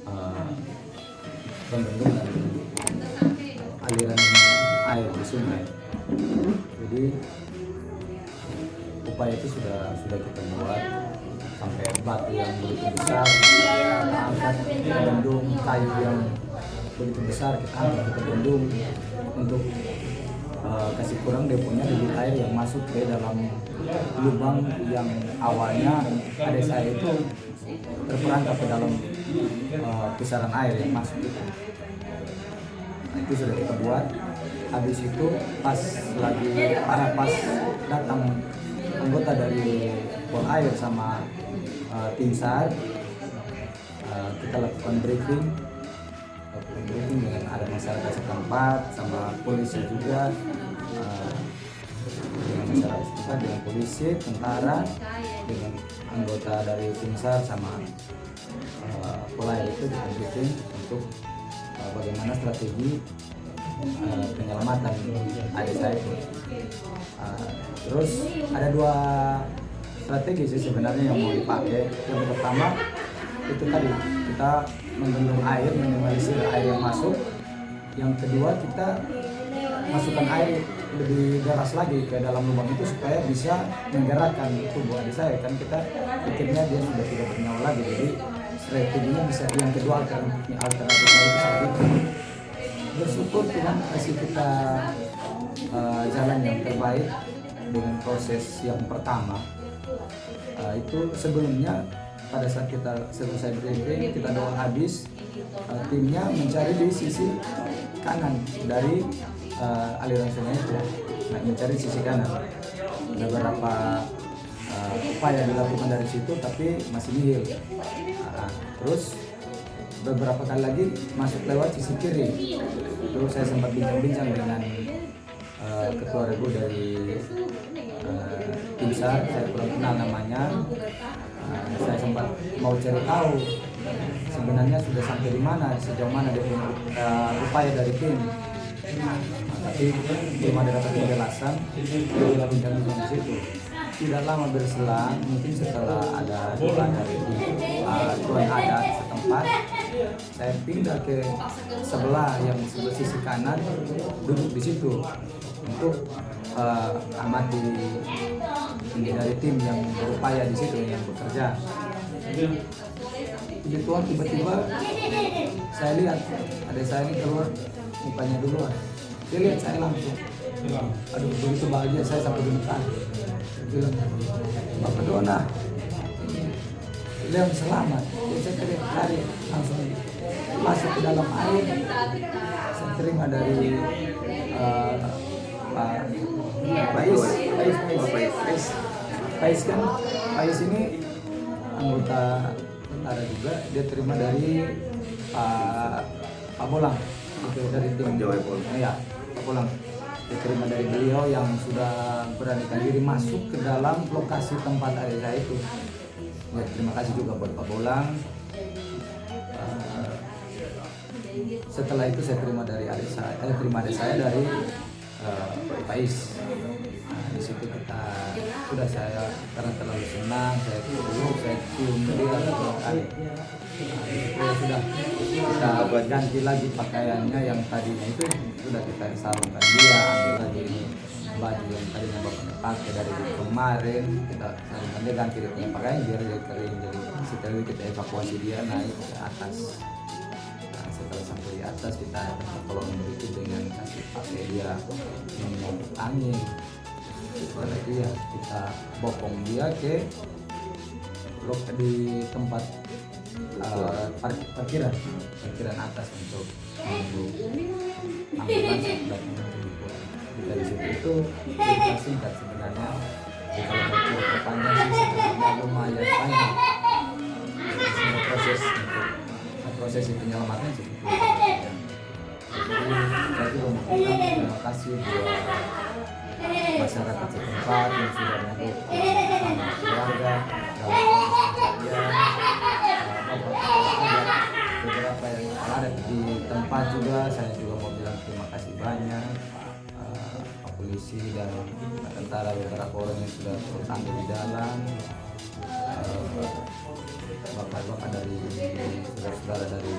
uh, pembentukan aliran air di sungai. Jadi upaya itu sudah kita buat sampai batu yang begitu besar kita angkat ke bendung, kayu yang begitu besar kita angkat ke bendung untuk kasih kurang deponya debit air yang masuk ke dalam lubang yang awalnya adik saya itu terperangkap ke dalam pusaran air yang masuk itu. Nah, itu sudah kita buat. Habis itu pas datang anggota dari Pol Air sama tim SAR, kita lakukan briefing dengan ada masyarakat setempat sama polisi juga, dengan masyarakat setempat, dengan polisi, tentara, dengan anggota dari tim SAR sama Pol Air itu kita briefing untuk bagaimana strategi penyelamatan adik saya itu. Terus ada dua strategi sih sebenarnya yang mau dipakai. Yang pertama itu tadi kita membendung air, minimalisir air yang masuk. Yang kedua kita masukkan air lebih deras lagi ke dalam lubang itu supaya bisa menggerakkan tubuh adik saya. Kan kita pikirnya dia sudah tidak bernyawa lagi, jadi strateginya bisa yang kedua alternatifnya itu seperti itu. Bersyukur Tuhan kasih kita jalan yang terbaik dengan proses yang pertama. Itu sebelumnya pada saat kita selesai briefing, kita doa habis, timnya mencari di sisi kanan dari aliran sungai itu, mencari sisi kanan. Ada beberapa upaya dilakukan dari situ tapi masih nihil. Terus beberapa kali lagi masuk lewat sisi kiri. Itu saya sempat bincang-bincang dengan ketua regu dari tim SAR, saya kurang kenal namanya. Saya sempat mau cari tahu sebenarnya sudah sampai di mana, sejauh mana dia punya upaya dari tim. Tapi belum ada dapat penjelasan. Kita bincang-bincang di situ. Tidak lama berselang, mungkin setelah ada doa dari tuan adat setempat, saya pindah ke sebelah yang sebelah sisi kanan, duduk di situ untuk amati ini dari tim yang berupaya di situ yang bekerja. Puji Tuhan, tiba-tiba saya lihat ada saya ini keluar mukanya duluan. Dia lihat saya langsung. Aduh, begitu bahagia saya sampai gemetar. Bilang, Bapak Dona, Leon selamat. Jadi saya teriak langsung masuk ke dalam air. Saya terima dari Pais kan, Pais ini anggota tentara juga. Dia terima dari Pak Bolang, itu dari tim Jawa Pol. Ya, Pak Bolang. Diterima dari beliau yang sudah beranikan diri masuk ke dalam lokasi tempat adik saya itu. Ya, terima kasih juga buat Pak Bolang. Setelah itu saya terima dari adik saya dari Pais. Di situ kita saya karena terlalu senang, saya cium dia kali. Sudah kita ganti lagi pakaiannya yang tadinya itu sudah kita sarungkan dia, ambil lagi ini baju yang tadinya bapaknya pakai dari kemarin, kita sarungkan dia, ganti dia punya pakaian biar dia kering. Jadi setelah itu kita evakuasi dia naik ke atas. Nah, setelah sampai di atas kita tolong berikut dengan kasih pakai dia minum angin. Setelah itu ya kita bopong dia ke di tempat parkiran atas untuk ambulans dan dari situ itu cerita singkat sebenarnya. Jadi kalau mau cerita panjang sih sebenarnya lumayan panjang. Semua proses penyelamatan seperti itu. Jadi saya juga mengucapkan terima kasih buat masyarakat setempat yang sudah mendukung keluarga beberapa yang ada di tempat juga. Saya juga mau bilang terima kasih banyak Pak Polisi dan tentara, beberapa orang yang sudah tertampil di dalam, bapak-bapak dari saudara-saudara dari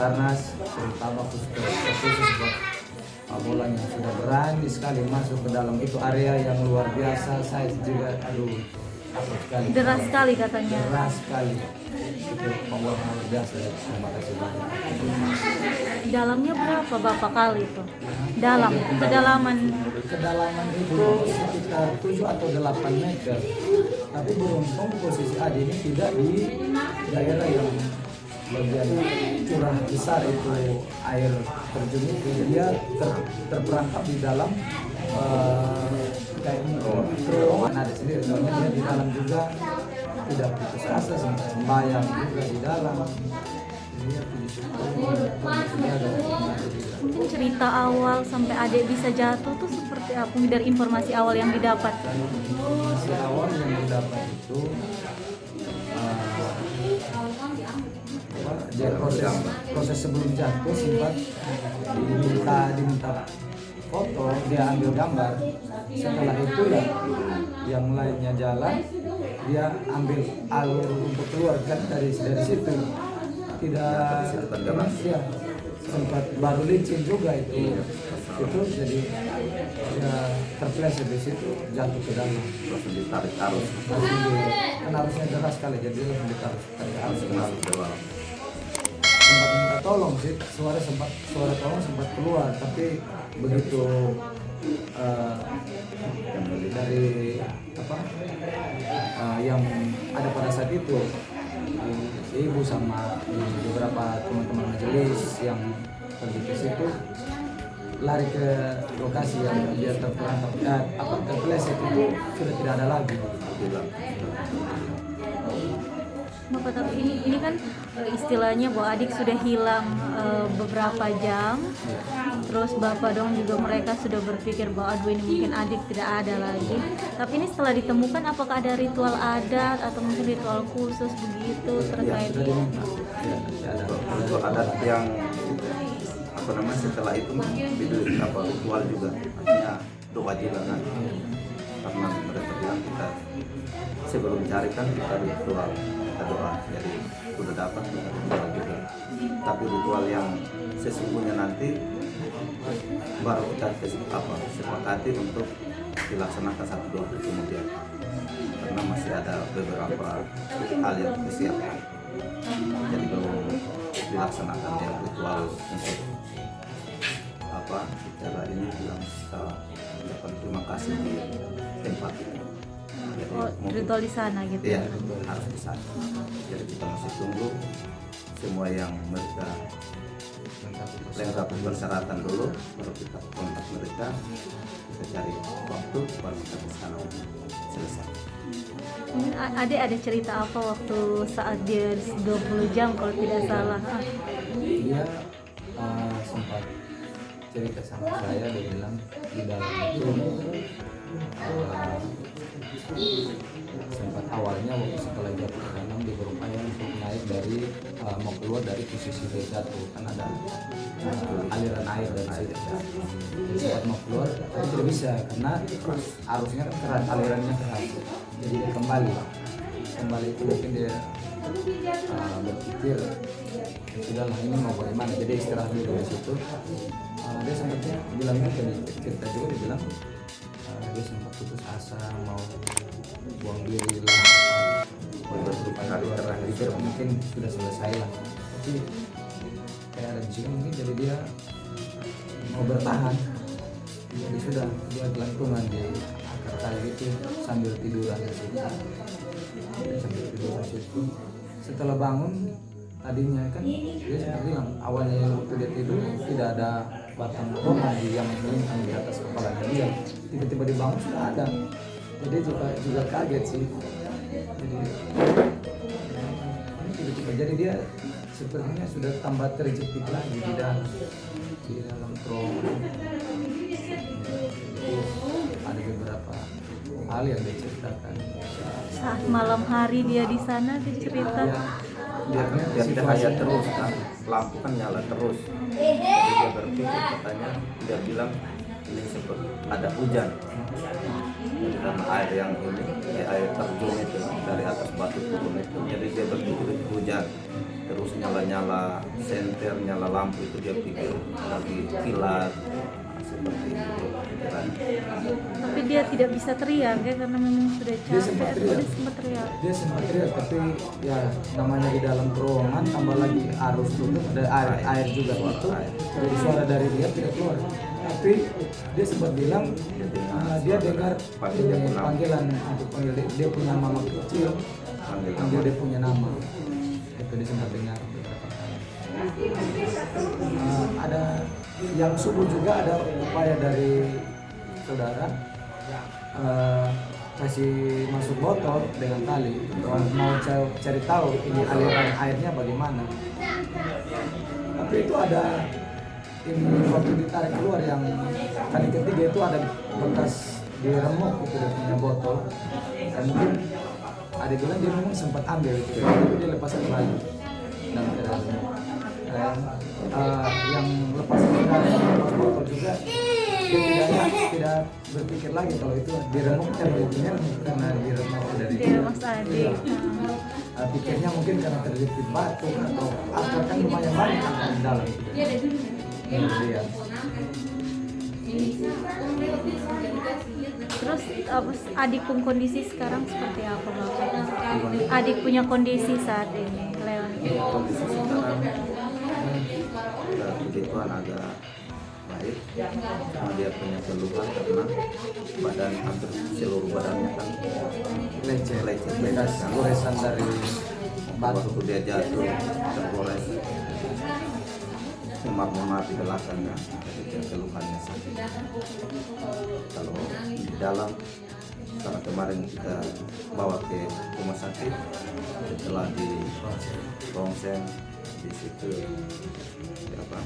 Basarnas, terutama khusus buat bola yang sudah berani sekali masuk ke dalam itu area yang luar biasa. Saya juga takut sekali. Deras sekali katanya. Deras sekali. Itu power luar biasa. Terima kasih banyak. Dalamnya berapa Bapak kali itu? Kedalaman itu sekitar 7 atau 8 meter. Tapi beruntung posisi Adi ini tidak di daerah yang bagian curah besar itu air terjun itu. Dia terperangkap di dalam kayak terowongan ada sendiri. Soalnya dia di dalam juga tidak putus asa, sempat sembahyang juga di dalam. Mungkin cerita awal sampai adik bisa jatuh tuh seperti apa dari informasi awal yang didapat? Informasi awal yang didapat itu jadi proses sebelum jatuh sempat diminta foto, dia ambil gambar. Setelah itu yang lainnya jalan, dia ambil alur untuk keluar kan dari situ. Tidak ya, sempat baru licin juga itu jadi ya terpleset di situ, jatuh ke dalam, langsung ditarik arus. Kan arusnya deras sekali, jadi langsung ditarik arus ke dalam. Sempat minta tolong sih, suara tolong sempat keluar, tapi begitu dari yang ada pada saat itu ibu sama beberapa teman-teman majelis yang pergi ke situ lari ke lokasi yang dia terperangkap terpleset itu sudah tidak ada lagi. Bapak, tapi ini kan istilahnya bahwa adik sudah hilang beberapa jam, terus Bapak dong juga mereka sudah berpikir bahwa aduh ini mungkin adik tidak ada lagi. Tapi ini setelah ditemukan, apakah ada ritual adat atau mungkin ritual khusus begitu terkait ini? Ritual adat yang setelah itu ritual juga, artinya doa juga kan, karena mereka bilang kita sebelum carikan kita ritual, kita doa, jadi sudah dapat kita ritual juga. Tapi ritual yang sesungguhnya nanti baru kita sepakati untuk dilaksanakan 1-2 hari kemudian, karena masih ada beberapa hal yang disiapkan, jadi belum dilaksanakan yang ritual untuk secara ini bilang kita ucapkan terima kasih di tempat ini. Jadi, ritual di sana gitu. Iya, harus di sana. Jadi kita masih tunggu semua yang mereka lengkap persyaratan dulu, baru kita kontak mereka, kita cari waktu, baru kita ke sana selesai. Adik ada cerita apa waktu saat dia 20 jam kalau tidak salah? Dia sempat cerita sama saya, dia bilang di dalam itu sempat awalnya waktu setelah jatuh ke dalam dia berupaya untuk naik dari mau keluar dari posisi dia jatuh, kan ada aliran air dari situ. Jadi sempat mau keluar tapi tidak bisa karena arusnya kan keras, alirannya keras. Jadi dia kembali itu mungkin dia berpikir sudahlah ini mau bagaimana, jadi istirahat dulu di situ. Dia sempatnya bilangnya cerita juga, dia bilang dia sempat putus asa mau buang diri lah, beberapa kali terakhir mungkin sudah selesai lah, tapi kayak ada bisikan mungkin, jadi dia mau bertahan, jadi sudah dia gelantungan di akar kayu itu sambil tiduran di situ. Setelah bangun tadinya kan dia seperti bilang awalnya waktu dia tidur tidak ada batang pohon yang melintang di atas kepalanya dia, tiba-tiba dibangun sudah ada. Jadi juga kaget sih. Jadi tiba-tiba jadi dia sepertinya sudah tambah terjepit lagi di dalam terowongan. Ada beberapa hal yang dia ceritakan. Saat malam hari dia di sana, dia cerita. Dia tidak hanya terus kan, lampu kan nyala terus. Jadi dia berpikir, katanya dia bilang ini seperti ada hujan. Dan air yang ini, air terjun itu dari atas batu turun itu, jadi dia berpikir itu hujan. Terus nyala-nyala senter, nyala lampu itu dia pikir lagi kilat. Nah, seperti itu pikiran. Tapi dia tidak bisa teriak ya karena memang sudah Dia sempat capek. teriak. Dia sempat teriak. Dia sempat teriak, tapi ya namanya di dalam terowongan tambah lagi arus juga, ada air juga itu, jadi suara dari dia tidak keluar. Tapi dia sempat bilang dia dengar panggilan untuk panggil dia punya mama kecil, panggil dia punya nama. Itu dia sempat dengar beberapa kali. Ada yang subuh juga ada upaya dari saudara kasih masuk botol dengan tali, mau cari tahu ini aliran airnya bagaimana. Tapi itu ada ini waktu ditarik keluar yang kali ketiga itu ada bekas di remuk itu dia punya botol, dan mungkin ada bilang dia memang sempat ambil itu, tapi dia lepaskan lagi dan tidak remuk. Dan yang lepas botol juga dia tidak berpikir lagi kalau itu diremuk karena diremuk dari Dia Mas Adik. pikirnya mungkin karena terjepit batu atau apa, kan lumayan banyak kan di dalam itu. Kemudian Terus adik pun kondisi sekarang seperti apa Bapak? Adik punya kondisi saat ini, Leon. Kondisi sekarang begituan agak baik, cuma dia punya keluhan karena badan hampir seluruh badannya kan lecet bekas goresan dari batu. waktu dia jatuh tergores memar di belakang ya, jadi dia keluhannya sakit. Kalau di dalam, karena kemarin kita bawa ke rumah sakit setelah di ronsen di situ apa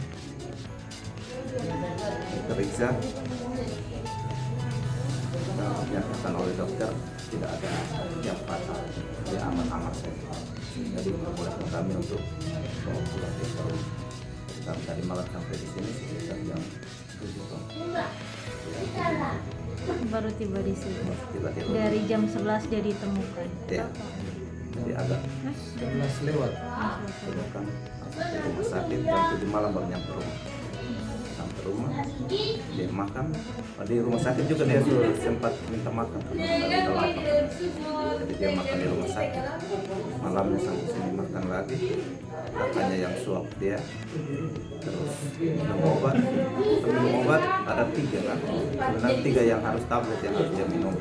diperiksa, dinyatakan oleh dokter tidak ada yang fatal, dia aman-aman saja. Jadi membolehkan kami untuk bawa pulang ke rumah. Kami tadi malam sampai di sini sekitar jam 7. Baru tiba di sini. Tiba-tiba Dari jam 11 dia ditemukan. ya, jadi agak 11 lewat. temukan sampai rumah sakit jam 7 malam baru nyampe rumah. Sampai rumah dia makan di rumah sakit juga, dia sempat minta makan karena udah lapar. Jadi dia makan di rumah sakit, malamnya sampai sini makan lagi, katanya yang suap dia, terus minum obat ada 3 kan, sebenarnya 3 yang harus tablet yang harus dia minum,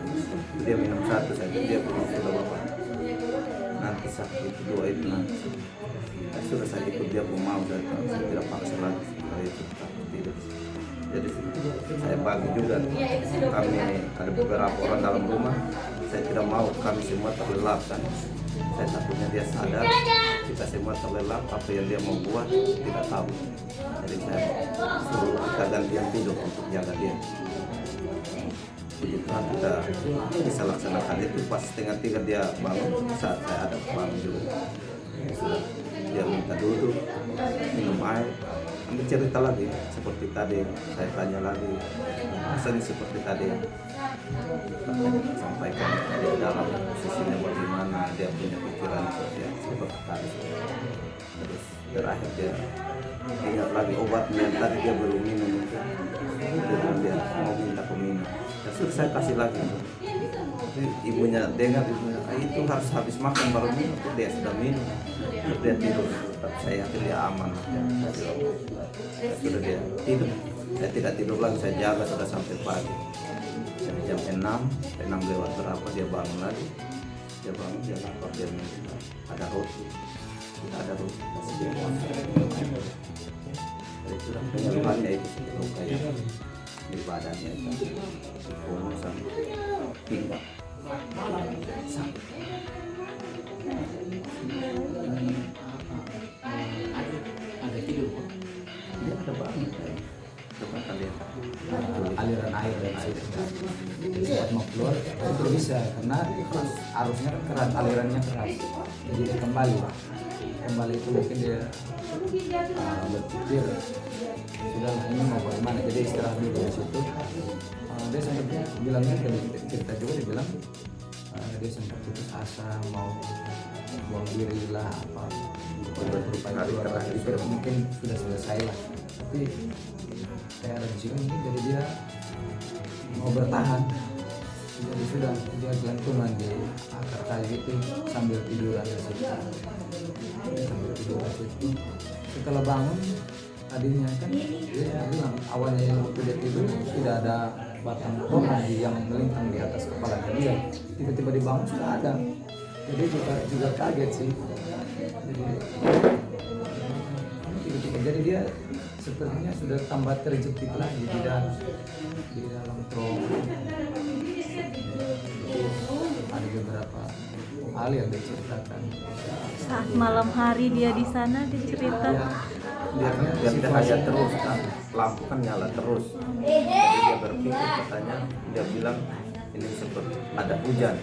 dia minum 1 saja, dia bilang sudah bapak nanti sakit 2 itu nanti. Sudah saya ikut dia pun mau, saya tidak paksa lagi setelah itu tidak. Jadi saya bagi juga, kami ada beberapa orang dalam rumah, saya tidak mau kami semua terlelap kan, saya takutnya dia sadar kita semua terlelap, apa yang dia mau buat tidak tahu. Jadi saya suruh kita gantian tidur untuk jaga dia. Puji Tuhan kita bisa laksanakan itu. Pas 2:30 dia bangun, saat saya ada bangun juga sudah dia minta duduk, minum air, ambil cerita lagi seperti tadi. Saya tanya lagi, rasanya seperti tadi, sampaikan di dalam posisinya bagaimana, dia punya pikiran seperti tadi. Terus terakhir dia ingat lagi obatnya yang tadi dia belum minum, dia mau minta minum. Ya sudah saya kasih lagi. Jadi ibunya dengar, ibunya itu harus habis makan baru minum, dia sudah minum, dia tidur. Tapi saya yakin dia aman. Sudah dia tidur, saya tidak tidur lagi, saya jaga sudah sampai pagi. Jadi jam 6 lewat berapa dia bangun lagi, dia bangun, dia lapar, dia minum. Ada roti, kasih dia makan. Jadi sudah penyebabnya itu luka yang di badannya itu, punuk sampai pinggang. Ada tidur, Dia ada banget ya. Coba kalian aliran air dari situ. Jadi saat mau keluar itu bisa karena arusnya kan keras, alirannya keras. Jadi dia kembali itu mungkin dia berpikir sudahlah ini mau bagaimana, jadi istirahat dulu di situ. Dia sempat bilangnya, cerita juga dia bilang dia sempat putus asa mau buang diri lah apa berupaya keluar pikir mungkin sudah selesai lah, tapi kayak ada bisikan mungkin jadi dia mau bertahan, jadi sudah dia gelantungan di akar kayu itu sambil tiduran di situ. Sambil tiduran di situ setelah bangun tadinya kan dia bilang awalnya yang waktu dia tidur tidak ada batang pohon yang melintang di atas kepala dia, tiba-tiba dibangun sudah ada, jadi juga kaget sih. Jadi dia sepertinya sudah tambah terjepit lagi di dalam terowongan. Ada beberapa hal yang diceritakan Saat malam hari dia di sana dicerita. Dia cahaya terus kan, lampu kan nyala terus. Jadi dia berpikir katanya, dia bilang ini seperti ada hujan.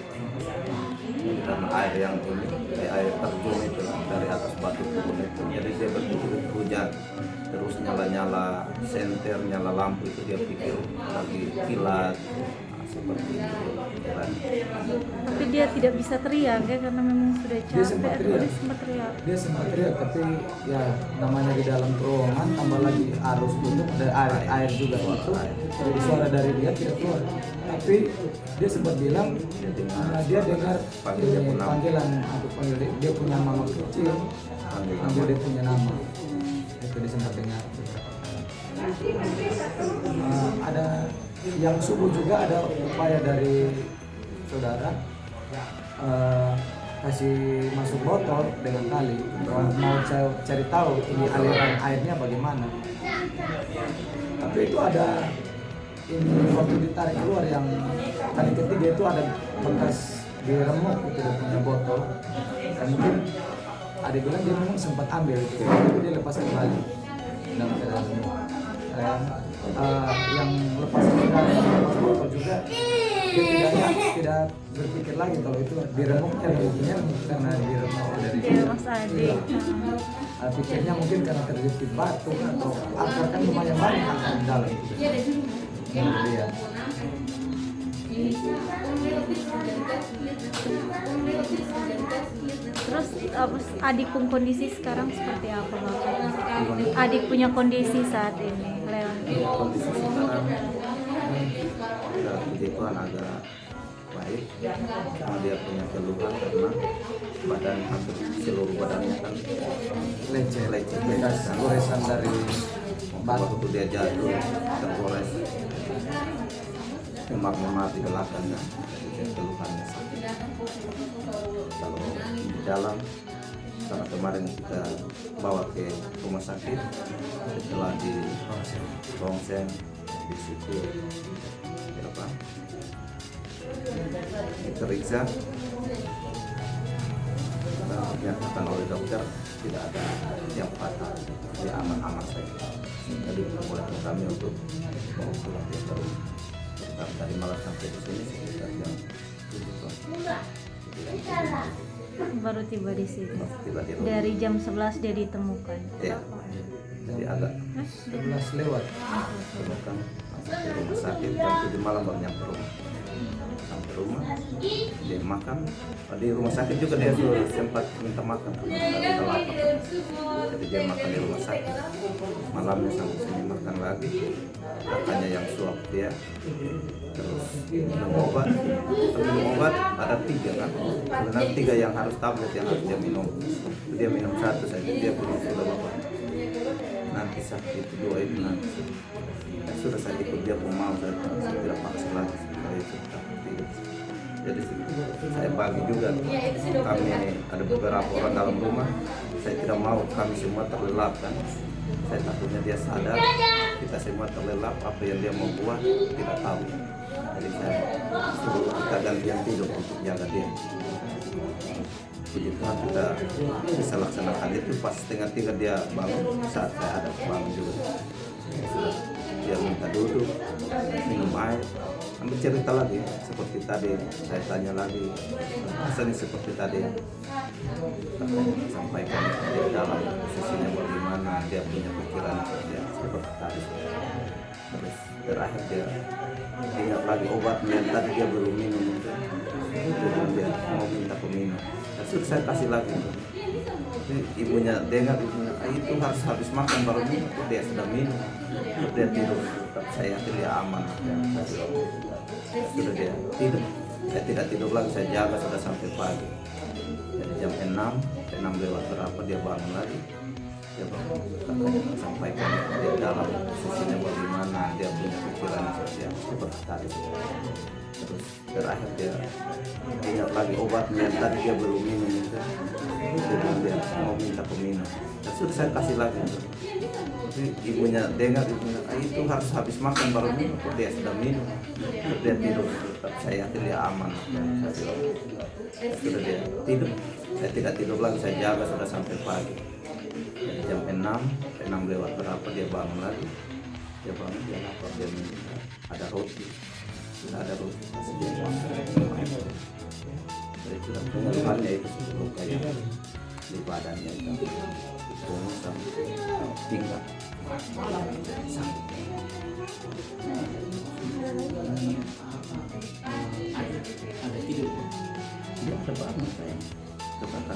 Ini karena air yang ini kayak air terjun itu dari atas batu turun itu. Jadi dia berpikir hujan. Terus nyala-nyala senter, nyala lampu itu dia pikir lagi kilat. Seperti itu. Tapi dia tidak bisa teriak ya karena memang sudah capek. Dia sempat Dia sempat teriak. tapi ya namanya di dalam terowongan tambah lagi arus tutup, ada air juga itu, jadi suara dari dia tidak keluar. Tapi dia sempat bilang dia dengar panggilan untuk panggil dia punya mama kecil, panggil dia punya nama. Itu dia sempat dengar beberapa kali. Ada yang subuh juga ada upaya dari saudara kasih masuk botol dengan tali, mau cari tahu ini aliran airnya bagaimana. Tapi itu ada ini waktu ditarik keluar yang kali ketiga itu ada bekas diremuk itu dia punya botol, dan mungkin ada bilang dia memang sempat ambil itu, tapi dia lepas kembali dalam keadaan yang lepas botol juga. Dia tidak berpikir lagi kalau itu diremuknya karena diremuk dari Mas Adik. pikirnya mungkin karena terjepit batu atau akar kan lumayan banyak akar di dalam itu. Dia Terus adik pun kondisi sekarang seperti apa Bapak? Adik punya kondisi saat ini, Leon. Kondisi sekarang ya, puji Tuhan agak baik, cuma dia punya keluhan karena badan hampir seluruh badannya kan lecet bekas goresan dari batu. waktu dia jatuh tergores memar di belakang kan, jadi keluhannya sakit. Kalau di dalam, karena kemarin kita bawa ke rumah sakit setelah di rongseng di situ apa diperiksa dan dinyatakan oleh dokter tidak ada yang fatal, dia aman-aman saja. Jadi membolehkan kami untuk bawa pulang dia ke rumah. Dari malam sampai di sini sekitar jam 7. Baru tiba di sini. Tiba di rumah. Dari jam 11 dia ditemukan. Ya, jadi agak 11 lewat. temukan masuk ke rumah sakit jam 7 malam baru nyampe rumah. Sampai rumah dia makan di rumah sakit juga, dia sempat minta makan kita lapar. Jadi dia makan di rumah sakit, malamnya sampai sini makan lagi, kakaknya yang suap dia, terus minum obat ada 3 kan, sebenarnya 3 yang harus tablet yang harus dia minum, dia minum 1 saja, dia bilang sudah bapak nanti sakit 2 itu nanti sudah saya ikut dia mau, saya tidak paksa lagi supaya itu tidak. Jadi saya bagi juga, kami ada beberapa orang dalam rumah, saya tidak mau kami semua terlelap kan, saya takutnya dia sadar kita semua terlelap, apa yang dia mau buat tidak tahu. Jadi saya suruh kita gantian tidur untuk jaga dia. Puji Tuhan kita bisa laksanakan itu. Pas setengah 3 dia bangun, saat saya ada bangun juga. Dia minta duduk, minum air, ambil cerita lagi seperti tadi. Saya tanya lagi, rasanya seperti tadi ya. Sampaikan di dalam posisinya bagaimana, dia punya pikiran seperti tadi. Terus terakhir dia ingat lagi obatnya yang tadi dia belum minum, jadi dia mau minta peminum. Terus saya kasih lagi. Jadi ibunya dengar, ibunya itu harus habis makan baru minum. Kok dia sudah minum, dia tidur. Tapi saya yakin dia aman. Sudah dia tidur. Saya tidak tidur lagi, saya jaga sudah sampai pagi. Jadi jam 6 lewat berapa dia bangun lagi. Dia bangun, katanya sampaikan di dalam posisinya bagaimana, dia punya pikiran seperti tadi. Terus terakhir dia ingat lagi obatnya yang tadi dia belum minum, jadi dia mau minta peminum. Terus sudah saya kasih lagi. Jadi ibunya dengar, ibunya itu harus habis makan baru minum. Kok dia sudah minum, dia tidur. Tapi saya yakin dia aman. Sudah dia tidur. Saya tidak tidur lagi, saya jaga sudah sampai pagi. Jadi jam 6 lewat berapa dia bangun lagi. Dia bangun, dia lapar, dia minum. Ada roti. Sudah ada roti, masih dia makan. Jadi sudah pengeluhannya itu luka yang di badannya itu. Punggung sampai pinggang. Ada tidur. Dia ada bangun kayaknya. Coba